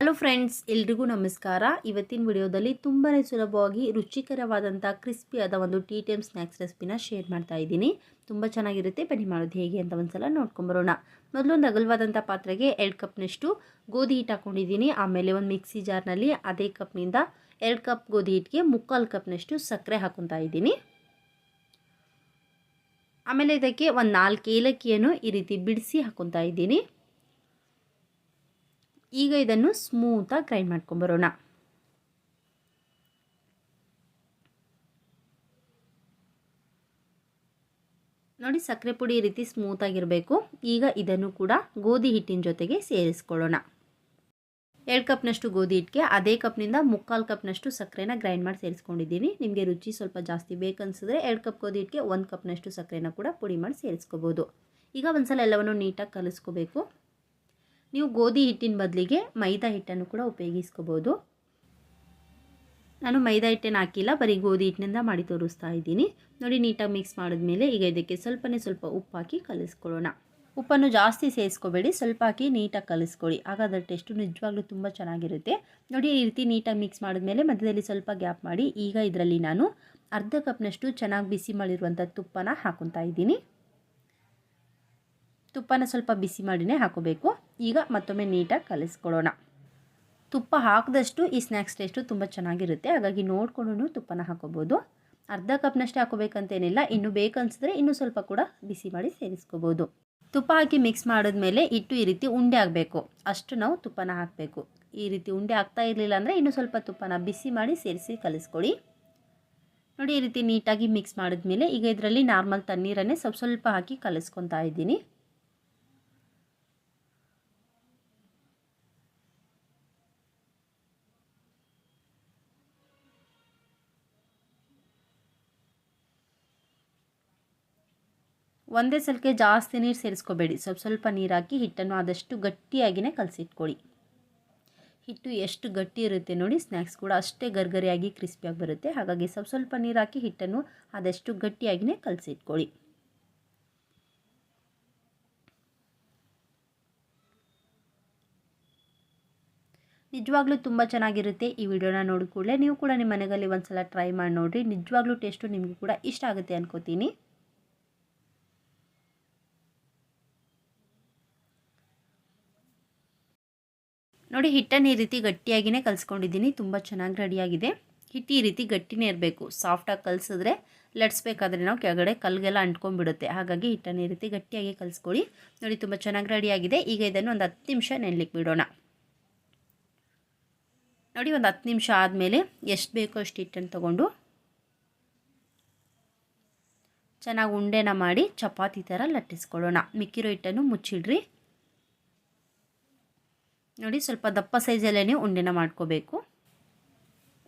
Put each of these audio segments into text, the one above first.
Hello friends, ಎಲ್ರಿಗೂ ನಮಸ್ಕಾರ. ಇವತ್ತಿನ ವಿಡಿಯೋದಲ್ಲಿ ತುಂಬಾ ಸುಲಭವಾಗಿ ರುಚಿಕರವಾದಂಥ ಕ್ರಿಸ್ಪಿಯಾದ ಒಂದು ಟೀ ಟೈಮ್ ಸ್ನ್ಯಾಕ್ಸ್ ರೆಸಿಪಿನ ಶೇರ್ ಮಾಡ್ತಾ ಇದ್ದೀನಿ. ತುಂಬ ಚೆನ್ನಾಗಿರುತ್ತೆ. ಬನ್ನಿ ಮಾಡೋದು ಹೇಗೆ ಅಂತ ಒಂದ್ಸಲ ನೋಡ್ಕೊಂಬರೋಣ. ಮೊದಲು ಒಂದು ಅಗಲವಾದಂಥ ಪಾತ್ರೆಗೆ 2 ಕಪ್ನಷ್ಟು ಗೋಧಿ ಹಿಟ್ಟು ಹಾಕ್ಕೊಂಡಿದ್ದೀನಿ. ಆಮೇಲೆ ಒಂದು ಮಿಕ್ಸಿ ಜಾರ್ನಲ್ಲಿ ಅದೇ ಕಪ್ನಿಂದ 2 ಕಪ್ ಗೋಧಿ ಹಿಟ್ಟಿಗೆ 3/4 ಕಪ್ನಷ್ಟು ಸಕ್ಕರೆ ಹಾಕ್ಕೊತಾ ಇದ್ದೀನಿ. ಆಮೇಲೆ ಇದಕ್ಕೆ ಒಂದು 4 ಏಲಕ್ಕಿಯನ್ನು ಈ ರೀತಿ ಬಿಡಿಸಿ ಹಾಕ್ಕೊತಾ ಇದ್ದೀನಿ. ಈಗ ಇದನ್ನು ಸ್ಮೂತಾಗಿ ಗ್ರೈಂಡ್ ಮಾಡ್ಕೊಂಬರೋಣ. ನೋಡಿ, ಸಕ್ಕರೆ ಪುಡಿ ಈ ರೀತಿ ಸ್ಮೂತಾಗಿರಬೇಕು. ಈಗ ಇದನ್ನು ಕೂಡ ಗೋಧಿ ಹಿಟ್ಟಿನ ಜೊತೆಗೆ ಸೇರಿಸ್ಕೊಳ್ಳೋಣ. 2 ಕಪ್ನಷ್ಟು ಗೋಧಿ ಹಿಟ್ಟಿಗೆ ಅದೇ ಕಪ್ನಿಂದ 3/4 ಕಪ್ನಷ್ಟು ಸಕ್ಕರೆನ ಗ್ರೈಂಡ್ ಮಾಡಿ ಸೇರಿಸ್ಕೊಂಡಿದ್ದೀನಿ. ನಿಮಗೆ ರುಚಿ ಸ್ವಲ್ಪ ಜಾಸ್ತಿ ಬೇಕನ್ಸಿದ್ರೆ 2 ಕಪ್ ಗೋಧಿ ಹಿಟ್ಟಿಗೆ 1 ಕಪ್ನಷ್ಟು ಸಕ್ಕರೆನ ಕೂಡ ಪುಡಿ ಮಾಡಿ ಸೇರಿಸ್ಕೋಬೋದು. ಈಗ ಒಂದ್ಸಲ ಎಲ್ಲವನ್ನು ನೀಟಾಗಿ ಕಲಿಸ್ಕೋಬೇಕು. ನೀವು ಗೋಧಿ ಹಿಟ್ಟಿನ ಬದಲಿಗೆ ಮೈದಾ ಹಿಟ್ಟನ್ನು ಕೂಡ ಉಪಯೋಗಿಸ್ಕೋಬೋದು. ನಾನು ಮೈದಾ ಹಿಟ್ಟನ್ನು ಹಾಕಿಲ್ಲ, ಬರೀ ಗೋಧಿ ಹಿಟ್ಟಿನಿಂದ ಮಾಡಿ ತೋರಿಸ್ತಾ ಇದ್ದೀನಿ. ನೋಡಿ, ನೀಟಾಗಿ ಮಿಕ್ಸ್ ಮಾಡಿದ್ಮೇಲೆ ಈಗ ಇದಕ್ಕೆ ಸ್ವಲ್ಪ ಉಪ್ಪು ಹಾಕಿ ಕಲಿಸ್ಕೊಳ್ಳೋಣ. ಉಪ್ಪನ್ನು ಜಾಸ್ತಿ ಸೇರಿಸ್ಕೋಬೇಡಿ, ಸ್ವಲ್ಪ ಹಾಕಿ ನೀಟಾಗಿ ಕಲಿಸ್ಕೊಳ್ಳಿ. ಆಗ ಅದರ ಟೇಸ್ಟು ನಿಜವಾಗ್ಲೂ ತುಂಬ ಚೆನ್ನಾಗಿರುತ್ತೆ. ನೋಡಿ, ಈ ರೀತಿ ನೀಟಾಗಿ ಮಿಕ್ಸ್ ಮಾಡಿದ್ಮೇಲೆ ಮಧ್ಯದಲ್ಲಿ ಸ್ವಲ್ಪ ಗ್ಯಾಪ್ ಮಾಡಿ ಈಗ ಇದರಲ್ಲಿ ನಾನು ಅರ್ಧ ಕಪ್ನಷ್ಟು ಚೆನ್ನಾಗಿ ಬಿಸಿ ಮಾಡಿರುವಂಥ ತುಪ್ಪನ ಹಾಕ್ಕೊತಾ ಇದ್ದೀನಿ. ತುಪ್ಪನ ಸ್ವಲ್ಪ ಬಿಸಿ ಮಾಡಿನೇ ಹಾಕೋಬೇಕು. ಈಗ ಮತ್ತೊಮ್ಮೆ ನೀಟಾಗಿ ಕಲಿಸ್ಕೊಳ್ಳೋಣ. ತುಪ್ಪ ಹಾಕಿದಷ್ಟು ಈ ಸ್ನ್ಯಾಕ್ಸ್ ಟೇಸ್ಟು ತುಂಬ ಚೆನ್ನಾಗಿರುತ್ತೆ. ಹಾಗಾಗಿ ನೋಡಿಕೊಂಡು ತುಪ್ಪನ ಹಾಕೋಬೋದು. ಅರ್ಧ ಕಪ್ನಷ್ಟೇ ಹಾಕೋಬೇಕಂತೇನಿಲ್ಲ, ಇನ್ನು ಬೇಕನ್ಸಿದ್ರೆ ಇನ್ನೂ ಸ್ವಲ್ಪ ಕೂಡ ಬಿಸಿ ಮಾಡಿ ಸೇರಿಸ್ಕೋಬೋದು. ತುಪ್ಪ ಹಾಕಿ ಮಿಕ್ಸ್ ಮಾಡಿದ್ಮೇಲೆ ಹಿಟ್ಟು ಈ ರೀತಿ ಉಂಡೆ ಆಗಬೇಕು, ಅಷ್ಟು ನಾವು ತುಪ್ಪನ ಹಾಕಬೇಕು. ಈ ರೀತಿ ಉಂಡೆ ಆಗ್ತಾ ಇರಲಿಲ್ಲ ಅಂದರೆ ಇನ್ನೂ ಸ್ವಲ್ಪ ತುಪ್ಪನ ಬಿಸಿ ಮಾಡಿ ಸೇರಿಸಿ ಕಲಿಸ್ಕೊಳ್ಳಿ. ನೋಡಿ, ಈ ರೀತಿ ನೀಟಾಗಿ ಮಿಕ್ಸ್ ಮಾಡಿದ್ಮೇಲೆ ಈಗ ಇದರಲ್ಲಿ ನಾರ್ಮಲ್ ತಣ್ಣೀರನ್ನೇ ಸ್ವಲ್ಪ ಹಾಕಿ ಕಲಿಸ್ಕೊತಾ ಇದ್ದೀನಿ. ಒಂದೇ ಸಲಕ್ಕೆ ಜಾಸ್ತಿ ನೀರು ಸೇರಿಸ್ಕೋಬೇಡಿ, ಸ್ವಲ್ಪ ನೀರು ಹಾಕಿ ಹಿಟ್ಟನ್ನು ಆದಷ್ಟು ಗಟ್ಟಿಯಾಗಿಯೇ ಕಲಸಿಟ್ಕೊಳ್ಳಿ. ಹಿಟ್ಟು ಎಷ್ಟು ಗಟ್ಟಿ ಇರುತ್ತೆ ನೋಡಿ, ಸ್ನ್ಯಾಕ್ಸ್ ಕೂಡ ಅಷ್ಟೇ ಗರ್ಗರಿಯಾಗಿ ಕ್ರಿಸ್ಪಿಯಾಗಿ ಬರುತ್ತೆ. ಹಾಗಾಗಿ ಸ್ವಲ್ಪ ನೀರು ಹಾಕಿ ಹಿಟ್ಟನ್ನು ಆದಷ್ಟು ಗಟ್ಟಿಯಾಗಿಯೇ ಕಲಸಿಟ್ಕೊಳ್ಳಿ. ನಿಜವಾಗ್ಲೂ ತುಂಬ ಚೆನ್ನಾಗಿರುತ್ತೆ. ಈ ವಿಡಿಯೋನ ನೋಡಿ ಕೂಡಲೇ ನೀವು ಕೂಡ ನಿಮ್ಮ ಮನೆಯಲ್ಲಿ ಒಂದ್ಸಲ ಟ್ರೈ ಮಾಡಿ ನೋಡಿರಿ. ನಿಜವಾಗ್ಲೂ ಟೇಸ್ಟು ನಿಮಗೂ ಕೂಡ ಇಷ್ಟ ಆಗುತ್ತೆ ಅನ್ಕೋತೀನಿ. ನೋಡಿ, ಹಿಟ್ಟನ್ನು ಈ ರೀತಿ ಗಟ್ಟಿಯಾಗಿಯೇ ಕಲಿಸ್ಕೊಂಡಿದ್ದೀನಿ. ತುಂಬ ಚೆನ್ನಾಗಿ ರೆಡಿಯಾಗಿದೆ. ಹಿಟ್ಟು ಈ ರೀತಿ ಗಟ್ಟಿನೇ ಇರಬೇಕು. ಸಾಫ್ಟಾಗಿ ಕಲಿಸಿದ್ರೆ ಲಟ್ಸ್ಬೇಕಾದ್ರೆ ನಾವು ಕೆಳಗಡೆ ಕಲ್ಗೆಲ್ಲ ಅಂಟ್ಕೊಂಡ್ಬಿಡುತ್ತೆ. ಹಾಗಾಗಿ ಹಿಟ್ಟನ್ನು ಈ ರೀತಿ ಗಟ್ಟಿಯಾಗಿ ಕಲಿಸ್ಕೊಳ್ಳಿ. ನೋಡಿ, ತುಂಬ ಚೆನ್ನಾಗಿ ರೆಡಿಯಾಗಿದೆ. ಈಗ ಇದನ್ನು ಒಂದು 10 ನಿಮಿಷ ನೆನೆಲಿಕ್ಕೆ ಬಿಡೋಣ. ನೋಡಿ, ಒಂದು 10 ನಿಮಿಷ ಆದಮೇಲೆ ಎಷ್ಟು ಬೇಕೋ ಅಷ್ಟು ಹಿಟ್ಟನ್ನು ತೊಗೊಂಡು ಚೆನ್ನಾಗಿ ಉಂಡೆನ ಮಾಡಿ ಚಪಾತಿ ಥರ ಲಟ್ಟಿಸ್ಕೊಳ್ಳೋಣ. ಮಿಕ್ಕಿರೋ ಹಿಟ್ಟನ್ನು ಮುಚ್ಚಿಡ್ರಿ. ನೋಡಿ, ಸ್ವಲ್ಪ ದಪ್ಪ ಸೈಜಲ್ಲೇ ಉಂಡೆನ ಮಾಡ್ಕೋಬೇಕು.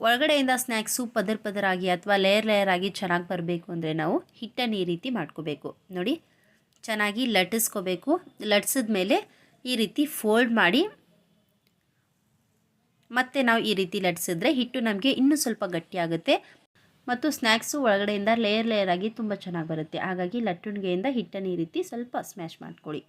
ಒಳಗಡೆಯಿಂದ ಸ್ನ್ಯಾಕ್ಸು ಪದರಾಗಿ ಅಥವಾ ಲೇಯರ್ ಆಗಿ ಚೆನ್ನಾಗಿ ಬರಬೇಕು ಅಂದರೆ ನಾವು ಹಿಟ್ಟನ್ನು ಈ ರೀತಿ ಮಾಡ್ಕೋಬೇಕು. ನೋಡಿ, ಚೆನ್ನಾಗಿ ಲಟ್ಟಿಸ್ಕೋಬೇಕು. ಲಟ್ಸಿದ ಮೇಲೆ ಈ ರೀತಿ ಫೋಲ್ಡ್ ಮಾಡಿ ಮತ್ತೆ ನಾವು ಈ ರೀತಿ ಲಟ್ಸಿದ್ರೆ ಹಿಟ್ಟು ನಮಗೆ ಇನ್ನೂ ಸ್ವಲ್ಪ ಗಟ್ಟಿಯಾಗುತ್ತೆ ಮತ್ತು ಸ್ನ್ಯಾಕ್ಸು ಒಳಗಡೆಯಿಂದ ಲೇಯರ್ ಆಗಿ ತುಂಬ ಚೆನ್ನಾಗಿ ಬರುತ್ತೆ. ಹಾಗಾಗಿ ಲಟ್ಟುಣಿಗೆಯಿಂದ ಹಿಟ್ಟನ್ನು ಈ ರೀತಿ ಸ್ವಲ್ಪ ಸ್ಮ್ಯಾಶ್ ಮಾಡ್ಕೊಳ್ಳಿ.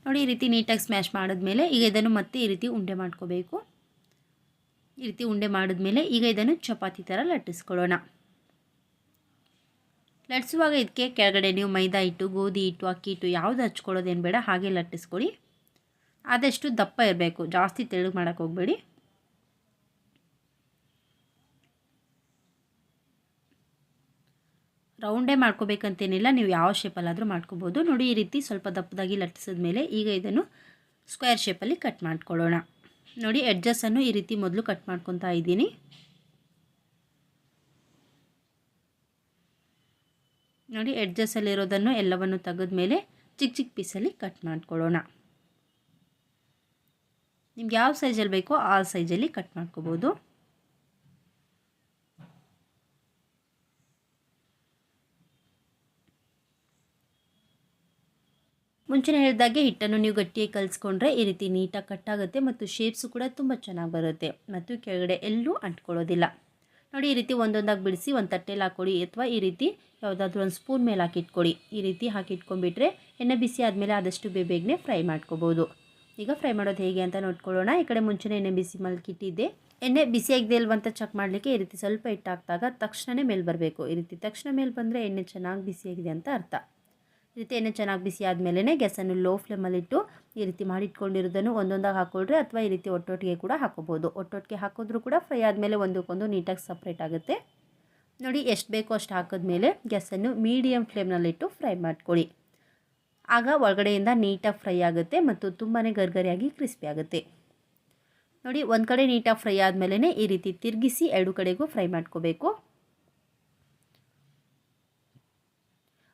ನೋಡಿ, ಈ ರೀತಿ ನೀಟಾಗಿ ಸ್ಮ್ಯಾಶ್ ಮಾಡಿದ್ಮೇಲೆ ಈಗ ಇದನ್ನು ಮತ್ತೆ ಈ ರೀತಿ ಉಂಡೆ ಮಾಡ್ಕೋಬೇಕು. ಈ ರೀತಿ ಉಂಡೆ ಮಾಡಿದ್ಮೇಲೆ ಈಗ ಇದನ್ನು ಚಪಾತಿ ಥರ ಲಟ್ಟಿಸ್ಕೊಳ್ಳೋಣ. ಲಟ್ಟಿಸುವಾಗ ಇದಕ್ಕೆ ಕೆಳಗಡೆ ನೀವು ಮೈದಾ ಹಿಟ್ಟು, ಗೋಧಿ ಹಿಟ್ಟು, ಅಕ್ಕಿ ಹಿಟ್ಟು ಯಾವುದು ಹಚ್ಕೊಳ್ಳೋದೇನು ಬೇಡ, ಹಾಗೆ ಲಟ್ಟಿಸ್ಕೊಳ್ಳಿ. ಆದಷ್ಟು ದಪ್ಪ ಇರಬೇಕು, ಜಾಸ್ತಿ ತೆಳ್ಳಗೆ ಮಾಡೋಕ್ಕೆ ಹೋಗಬೇಡಿ. ರೌಂಡೇ ಮಾಡ್ಕೋಬೇಕಂತೇನಿಲ್ಲ, ನೀವು ಯಾವ ಶೇಪಲ್ಲಾದರೂ ಮಾಡ್ಕೋಬೋದು. ನೋಡಿ, ಈ ರೀತಿ ಸ್ವಲ್ಪ ದಪ್ಪದಾಗಿ ಲಟ್ಟಿಸಿದ ಮೇಲೆ ಈಗ ಇದನ್ನು ಸ್ಕ್ವೇರ್ ಶೇಪಲ್ಲಿ ಕಟ್ ಮಾಡ್ಕೊಳ್ಳೋಣ. ನೋಡಿ, ಎಡ್ಜಸ್ಸನ್ನು ಈ ರೀತಿ ಮೊದಲು ಕಟ್ ಮಾಡ್ಕೊತಾ ಇದ್ದೀನಿ. ನೋಡಿ, ಎಡ್ಜಸ್ಸಲ್ಲಿರೋದನ್ನು ಎಲ್ಲವನ್ನು ತೆಗೆದ್ಮೇಲೆ ಚಿಕ್ಕ ಪೀಸಲ್ಲಿ ಕಟ್ ಮಾಡ್ಕೊಳ್ಳೋಣ. ನಿಮ್ಗೆ ಯಾವ ಸೈಜಲ್ಲಿ ಬೇಕೋ ಆ ಸೈಜಲ್ಲಿ ಕಟ್ ಮಾಡ್ಕೋಬೋದು. ಮುಂಚೆನೇ ಹೇಳಿದಾಗೆ ಹಿಟ್ಟನ್ನು ನೀವು ಗಟ್ಟಿಯಾಗಿ ಕಲಿಸ್ಕೊಂಡ್ರೆ ಈ ರೀತಿ ನೀಟಾಗಿ ಕಟ್ಟಾಗುತ್ತೆ ಮತ್ತು ಶೇಪ್ಸು ಕೂಡ ತುಂಬ ಚೆನ್ನಾಗಿ ಬರುತ್ತೆ ಮತ್ತು ಕೆಳಗಡೆ ಎಲ್ಲೂ ಅಂಟ್ಕೊಳ್ಳೋದಿಲ್ಲ. ನೋಡಿ, ಈ ರೀತಿ ಒಂದೊಂದಾಗಿ ಬಿಡಿಸಿ ಒಂದು ತಟ್ಟೆಯಲ್ಲಿ ಹಾಕ್ಕೊಳ್ಳಿ ಅಥವಾ ಈ ರೀತಿ ಯಾವುದಾದ್ರೂ ಒಂದು ಸ್ಪೂನ್ ಮೇಲೆ ಹಾಕಿಟ್ಕೊಳ್ಳಿ. ಈ ರೀತಿ ಹಾಕಿಟ್ಕೊಂಡ್ಬಿಟ್ರೆ ಎಣ್ಣೆ ಬಿಸಿ ಆದಮೇಲೆ ಆದಷ್ಟು ಬೇಗನೆ ಫ್ರೈ ಮಾಡ್ಕೋಬೋದು. ಈಗ ಫ್ರೈ ಮಾಡೋದು ಹೇಗೆ ಅಂತ ನೋಡ್ಕೊಳ್ಳೋಣ. ಈ ಕಡೆ ಮುಂಚೆನೇ ಎಣ್ಣೆ ಬಿಸಿ ಮಲ್ಕಿಟ್ಟಿದ್ದೆ. ಎಣ್ಣೆ ಬಿಸಿಯಾಗಿದೆ ಇಲ್ವ ಅಂತ ಚೆಕ್ ಮಾಡಲಿಕ್ಕೆ ಈ ರೀತಿ ಸ್ವಲ್ಪ ಹಿಟ್ಟು ಹಾಕಿದಾಗ ತಕ್ಷಣವೇ ಮೇಲೆ ಬರಬೇಕು. ಈ ರೀತಿ ತಕ್ಷಣ ಮೇಲೆ ಬಂದರೆ ಎಣ್ಣೆ ಚೆನ್ನಾಗಿ ಬಿಸಿಯಾಗಿದೆ ಅಂತ ಅರ್ಥ. ಈ ರೀತಿ ಎಣ್ಣೆ ಚೆನ್ನಾಗಿ ಬಿಸಿ ಆದಮೇಲೆ ಗ್ಯಾಸನ್ನು ಲೋ ಫ್ಲೇಮಲ್ಲಿಟ್ಟು ಈ ರೀತಿ ಮಾಡಿಟ್ಕೊಂಡಿರೋದನ್ನು ಒಂದೊಂದಾಗಿ ಹಾಕ್ಕೊಳ್ರಿ, ಅಥವಾ ಈ ರೀತಿ ಒಟ್ಟೊಟ್ಟಿಗೆ ಕೂಡ ಹಾಕೋಬೋದು. ಒಟ್ಟೊಟ್ಟಿಗೆ ಹಾಕಿದ್ರೂ ಕೂಡ ಫ್ರೈ ಆದಮೇಲೆ ಒಂದಕ್ಕೊಂದು ನೀಟಾಗಿ ಸಪ್ರೇಟ್ ಆಗುತ್ತೆ. ನೋಡಿ, ಎಷ್ಟು ಬೇಕೋ ಅಷ್ಟು ಹಾಕಿದ್ಮೇಲೆ ಗ್ಯಾಸನ್ನು ಮೀಡಿಯಮ್ ಫ್ಲೇಮ್ನಲ್ಲಿಟ್ಟು ಫ್ರೈ ಮಾಡ್ಕೊಳ್ಳಿ. ಆಗ ಒಳಗಡೆಯಿಂದ ನೀಟಾಗಿ ಫ್ರೈ ಆಗುತ್ತೆ ಮತ್ತು ತುಂಬಾ ಗರ್ಗರಿಯಾಗಿ ಕ್ರಿಸ್ಪಿ ಆಗುತ್ತೆ. ನೋಡಿ, ಒಂದು ಕಡೆ ನೀಟಾಗಿ ಫ್ರೈ ಆದಮೇಲೆ ಈ ರೀತಿ ತಿರುಗಿಸಿ ಎರಡು ಕಡೆಗೂ ಫ್ರೈ ಮಾಡ್ಕೋಬೇಕು.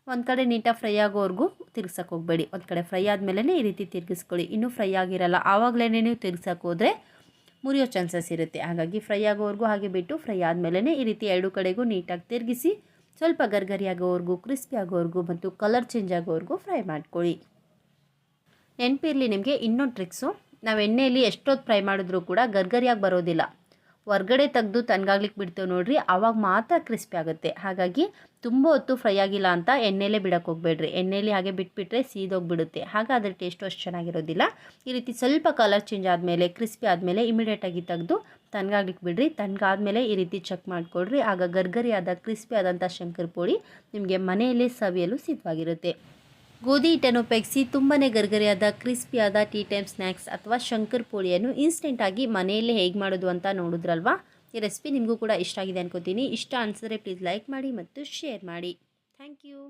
ಒಂದು ಕಡೆ ನೀಟಾಗಿ ಫ್ರೈ ಆಗೋವರೆಗೂ ತಿರ್ಗ್ಸಕ್ಕೆ ಹೋಗಬೇಡಿ. ಒಂದು ಕಡೆ ಫ್ರೈ ಆದಮೇಲೆ ಈ ರೀತಿ ತಿರುಗಿಸ್ಕೊಳ್ಳಿ. ಇನ್ನೂ ಫ್ರೈ ಆಗಿರಲ್ಲ ಆವಾಗಲೇ ನೀವು ತಿರ್ಗ್ಸಕ್ಕೆ ಹೋದರೆ ಮುರಿಯೋ ಚಾನ್ಸಸ್ ಇರುತ್ತೆ. ಹಾಗಾಗಿ ಫ್ರೈ ಆಗೋವರೆಗೂ ಹಾಗೆ ಬಿಟ್ಟು ಫ್ರೈ ಆದಮೇಲೆ ಈ ರೀತಿ ಎರಡು ಕಡೆಗೂ ನೀಟಾಗಿ ತಿರುಗಿಸಿ ಸ್ವಲ್ಪ ಗರ್ಗರಿ ಆಗೋವರೆಗೂ, ಕ್ರಿಸ್ಪಿ ಆಗೋವರೆಗೂ ಮತ್ತು ಕಲರ್ ಚೇಂಜ್ ಆಗೋವರೆಗೂ ಫ್ರೈ ಮಾಡ್ಕೊಳ್ಳಿ. ನೆನಪಿರಲಿ ನಿಮಗೆ ಇನ್ನೊಂದು ಟ್ರಿಕ್ಸು, ನಾವು ಎಣ್ಣೆಯಲ್ಲಿ ಎಷ್ಟೊತ್ತು ಫ್ರೈ ಮಾಡಿದ್ರೂ ಕೂಡ ಗರ್ಗರಿಯಾಗಿ ಬರೋದಿಲ್ಲ. ಹೊರ್ಗಡೆ ತೆಗೆದು ತಣ್ಣಗಾಗ್ಲಿಕ್ಕೆ ಬಿಡ್ತೇವೆ ನೋಡಿರಿ, ಆವಾಗ ಮಾತ್ರ ಕ್ರಿಸ್ಪಿ ಆಗುತ್ತೆ. ಹಾಗಾಗಿ ತುಂಬ ಹೊತ್ತು ಫ್ರೈ ಆಗಿಲ್ಲ ಅಂತ ಎಣ್ಣೆಲೇ ಬಿಡೋಕ್ಕೆ ಹೋಗಬೇಡ್ರಿ. ಎಣ್ಣೆಯಲ್ಲಿ ಹಾಗೆ ಬಿಟ್ಬಿಟ್ರೆ ಸೀದೋಗಿಬಿಡುತ್ತೆ. ಹಾಗಾದರೆ ಟೇಸ್ಟು ಅಷ್ಟು ಚೆನ್ನಾಗಿರೋದಿಲ್ಲ. ಈ ರೀತಿ ಸ್ವಲ್ಪ ಕಲರ್ ಚೇಂಜ್ ಆದಮೇಲೆ, ಕ್ರಿಸ್ಪಿ ಆದಮೇಲೆ ಇಮಿಡಿಯೇಟಾಗಿ ತೆಗೆದು ತಣ್ಣಗಾಗ್ಲಿಕ್ಕೆ ಬಿಡ್ರಿ. ತಣ್ಣಗಾದ್ಮೇಲೆ ಈ ರೀತಿ ಚೆಕ್ ಮಾಡಿಕೊಡ್ರಿ. ಆಗ ಗರ್ಗರಿಯಾದ ಕ್ರಿಸ್ಪಿ ಆದಂಥ ಶಂಕರ್ ಪೋಳಿ ನಿಮಗೆ ಮನೆಯಲ್ಲೇ ಸವಿಯಲು ಸಿದ್ಧವಾಗಿರುತ್ತೆ. ಗೋಧಿ ಹಿಟ್ಟನ್ನು ಉಪಯೋಗಿಸಿ ತುಂಬಾ ಗರ್ಗರಿಯಾದ ಕ್ರಿಸ್ಪಿಯಾದ ಟೀ ಟೈಮ್ ಸ್ನ್ಯಾಕ್ಸ್ ಅಥವಾ ಶಂಕರ್ ಪೋಳಿಯನ್ನು ಇನ್ಸ್ಟೆಂಟಾಗಿ ಮನೆಯಲ್ಲೇ ಹೇಗೆ ಮಾಡೋದು ಅಂತ ನೋಡಿದ್ರಲ್ವಾ. ಈ ರೆಸಿಪಿ ನಿಮಗೂ ಕೂಡ ಇಷ್ಟ ಆಗಿದೆ ಅನ್ಕೋತೀನಿ. ಇಷ್ಟ ಅನಿಸಿದ್ರೆ ಪ್ಲೀಸ್ ಲೈಕ್ ಮಾಡಿ ಮತ್ತು ಶೇರ್ ಮಾಡಿ. Thank you.